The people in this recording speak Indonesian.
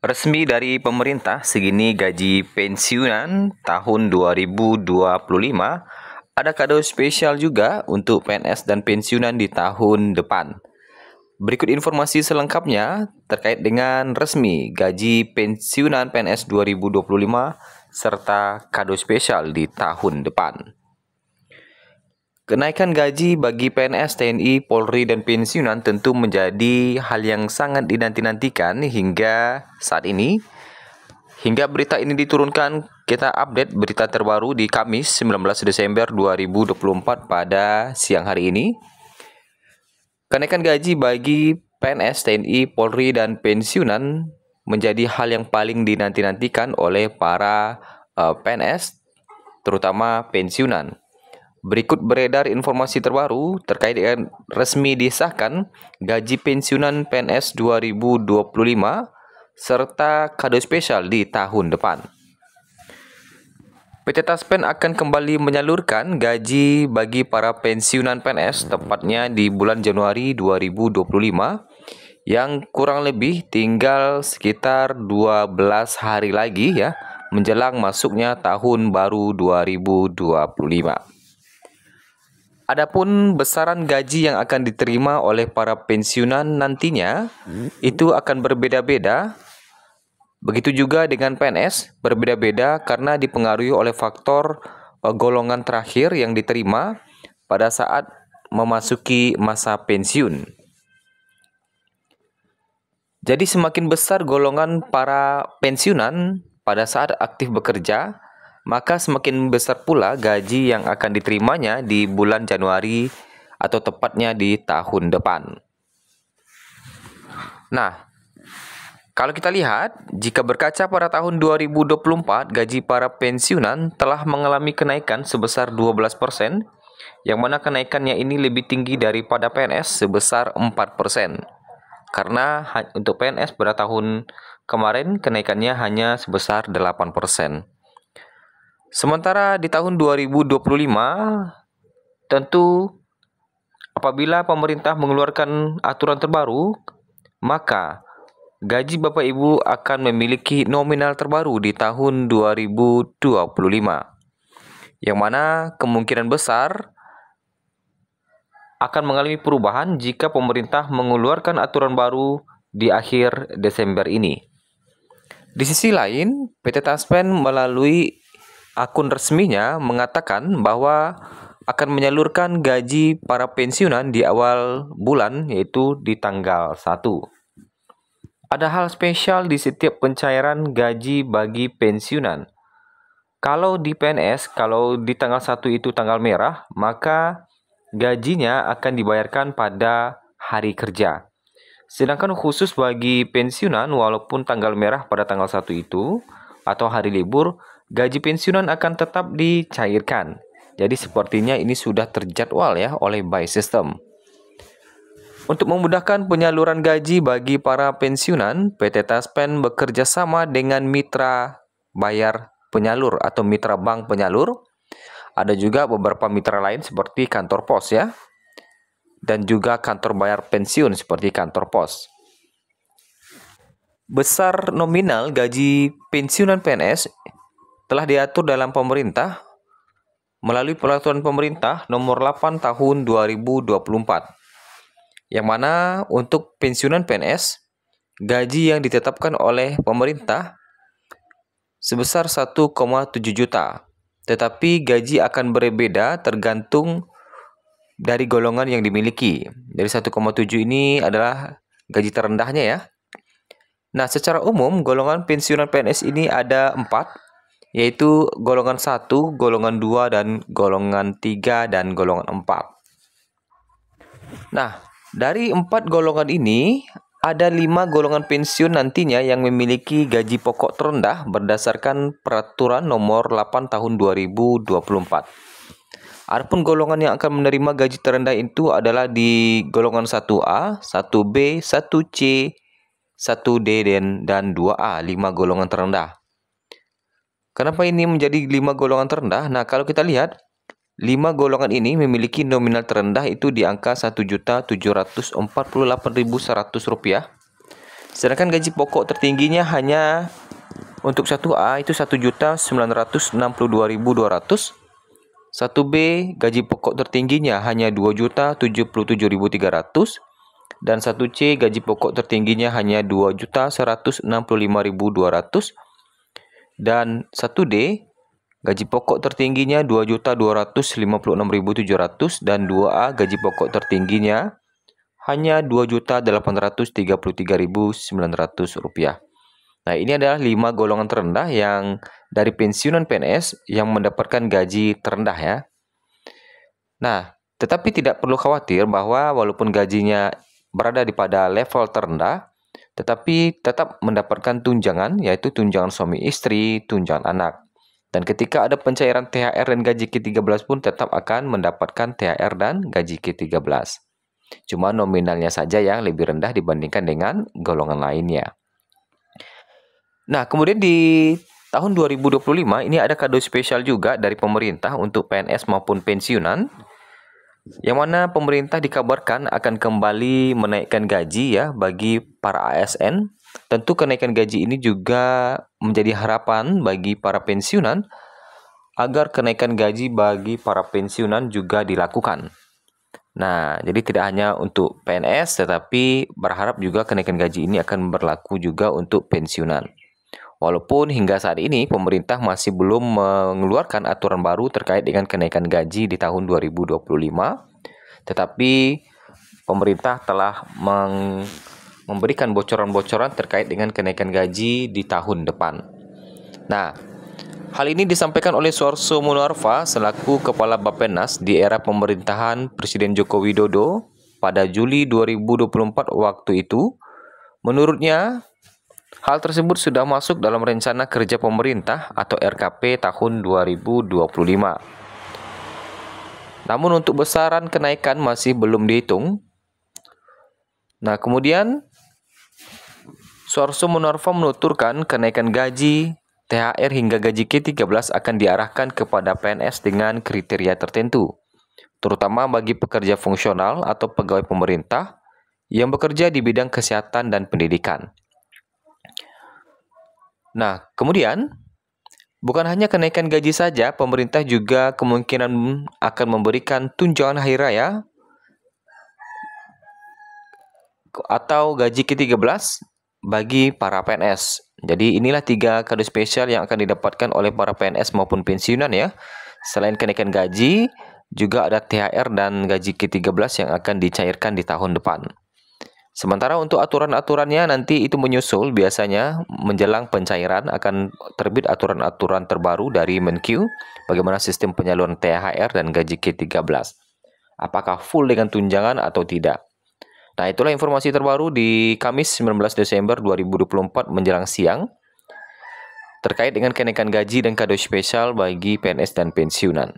Resmi dari pemerintah, segini gaji pensiunan tahun 2025. Ada kado spesial juga untuk PNS dan pensiunan di tahun depan. Berikut informasi selengkapnya terkait dengan resmi gaji pensiunan PNS 2025 serta kado spesial di tahun depan. Kenaikan gaji bagi PNS, TNI, Polri, dan pensiunan tentu menjadi hal yang sangat dinanti-nantikan hingga saat ini. Hingga berita ini diturunkan, kita update berita terbaru di Kamis 19 Desember 2024 pada siang hari ini. Kenaikan gaji bagi PNS, TNI, Polri, dan pensiunan menjadi hal yang paling dinanti-nantikan oleh para PNS, terutama pensiunan. Berikut beredar informasi terbaru terkait dengan resmi disahkan gaji pensiunan PNS 2025 serta kado spesial di tahun depan. PT Taspen akan kembali menyalurkan gaji bagi para pensiunan PNS tepatnya di bulan Januari 2025 yang kurang lebih tinggal sekitar 12 hari lagi ya menjelang masuknya tahun baru 2025. Adapun besaran gaji yang akan diterima oleh para pensiunan nantinya itu akan berbeda-beda. Begitu juga dengan PNS, berbeda-beda karena dipengaruhi oleh faktor golongan terakhir yang diterima pada saat memasuki masa pensiun. Jadi semakin besar golongan para pensiunan pada saat aktif bekerja, maka semakin besar pula gaji yang akan diterimanya di bulan Januari atau tepatnya di tahun depan. Nah, kalau kita lihat, jika berkaca pada tahun 2024, gaji para pensiunan telah mengalami kenaikan sebesar 12%, yang mana kenaikannya ini lebih tinggi daripada PNS sebesar 4%. Karena untuk PNS pada tahun kemarin kenaikannya hanya sebesar 8%. Sementara di tahun 2025, tentu apabila pemerintah mengeluarkan aturan terbaru, maka gaji Bapak Ibu akan memiliki nominal terbaru di tahun 2025, yang mana kemungkinan besar akan mengalami perubahan jika pemerintah mengeluarkan aturan baru di akhir Desember ini. Di sisi lain, PT Taspen melalui akun resminya mengatakan bahwa akan menyalurkan gaji para pensiunan di awal bulan, yaitu di tanggal 1. Ada hal spesial di setiap pencairan gaji bagi pensiunan. Kalau di PNS, kalau di tanggal 1 itu tanggal merah, maka gajinya akan dibayarkan pada hari kerja. Sedangkan khusus bagi pensiunan, walaupun tanggal merah pada tanggal 1 itu atau hari libur, gaji pensiunan akan tetap dicairkan. Jadi sepertinya ini sudah terjadwal ya oleh by system. Untuk memudahkan penyaluran gaji bagi para pensiunan, PT Taspen bekerja sama dengan mitra bayar penyalur atau mitra bank penyalur. Ada juga beberapa mitra lain seperti kantor pos ya. Dan juga kantor bayar pensiun seperti kantor pos. Besar nominal gaji pensiunan PNS telah diatur dalam pemerintah melalui peraturan pemerintah nomor 8 tahun 2024. Yang mana untuk pensiunan PNS, gaji yang ditetapkan oleh pemerintah sebesar 1,7 juta. Tetapi gaji akan berbeda tergantung dari golongan yang dimiliki. Dari 1,7 ini adalah gaji terendahnya ya. Nah, secara umum golongan pensiunan PNS ini ada 4, yaitu golongan 1, golongan 2, dan golongan 3, dan golongan 4. Nah, dari 4 golongan ini, ada 5 golongan pensiun nantinya yang memiliki gaji pokok terendah berdasarkan peraturan nomor 8 tahun 2024. Adapun golongan yang akan menerima gaji terendah itu adalah di golongan 1A, 1B, 1C, 1D, dan 2A, 5 golongan terendah. Kenapa ini menjadi 5 golongan terendah? Nah, kalau kita lihat, 5 golongan ini memiliki nominal terendah itu di angka Rp1.748.100. Sedangkan gaji pokok tertingginya hanya untuk 1A itu 1.962.200. 1B gaji pokok tertingginya hanya 2.077.300 dan 1C gaji pokok tertingginya hanya 2.165.200 dan 1D gaji pokok tertingginya 2.256.700 dan 2A gaji pokok tertingginya hanya 2.833.900 rupiah. Nah, ini adalah 5 golongan terendah yang dari pensiunan PNS yang mendapatkan gaji terendah ya. Nah, tetapi tidak perlu khawatir bahwa walaupun gajinya berada di pada level terendah, tetapi tetap mendapatkan tunjangan, yaitu tunjangan suami istri, tunjangan anak. Dan ketika ada pencairan THR dan gaji ke-13 pun tetap akan mendapatkan THR dan gaji ke-13. Cuma nominalnya saja yang lebih rendah dibandingkan dengan golongan lainnya. Nah, kemudian di tahun 2025 ini ada kado spesial juga dari pemerintah untuk PNS maupun pensiunan, yang mana pemerintah dikabarkan akan kembali menaikkan gaji ya bagi para ASN. Tentu kenaikan gaji ini juga menjadi harapan bagi para pensiunan agar kenaikan gaji bagi para pensiunan juga dilakukan. Nah, jadi tidak hanya untuk PNS, tetapi berharap juga kenaikan gaji ini akan berlaku juga untuk pensiunan. Walaupun hingga saat ini pemerintah masih belum mengeluarkan aturan baru terkait dengan kenaikan gaji di tahun 2025, tetapi pemerintah telah memberikan bocoran-bocoran terkait dengan kenaikan gaji di tahun depan. Nah, hal ini disampaikan oleh Suarso Monoarfa selaku Kepala Bappenas di era pemerintahan Presiden Joko Widodo pada Juli 2024 waktu itu. Menurutnya, hal tersebut sudah masuk dalam rencana kerja pemerintah atau RKP tahun 2025. Namun untuk besaran kenaikan masih belum dihitung. Nah, kemudian Suarso Monoarfa menuturkan kenaikan gaji, THR hingga gaji ke-13 akan diarahkan kepada PNS dengan kriteria tertentu, terutama bagi pekerja fungsional atau pegawai pemerintah yang bekerja di bidang kesehatan dan pendidikan. Nah, kemudian bukan hanya kenaikan gaji saja, pemerintah juga kemungkinan akan memberikan tunjangan hari raya atau gaji ke-13 bagi para PNS. Jadi inilah 3 kado spesial yang akan didapatkan oleh para PNS maupun pensiunan ya. Selain kenaikan gaji, juga ada THR dan gaji ke-13 yang akan dicairkan di tahun depan. Sementara untuk aturan-aturannya nanti itu menyusul, biasanya menjelang pencairan akan terbit aturan-aturan terbaru dari Menkyu bagaimana sistem penyaluran THR dan gaji ke-13. Apakah full dengan tunjangan atau tidak? Nah, itulah informasi terbaru di Kamis 19 Desember 2024 menjelang siang terkait dengan kenaikan gaji dan kado spesial bagi PNS dan pensiunan.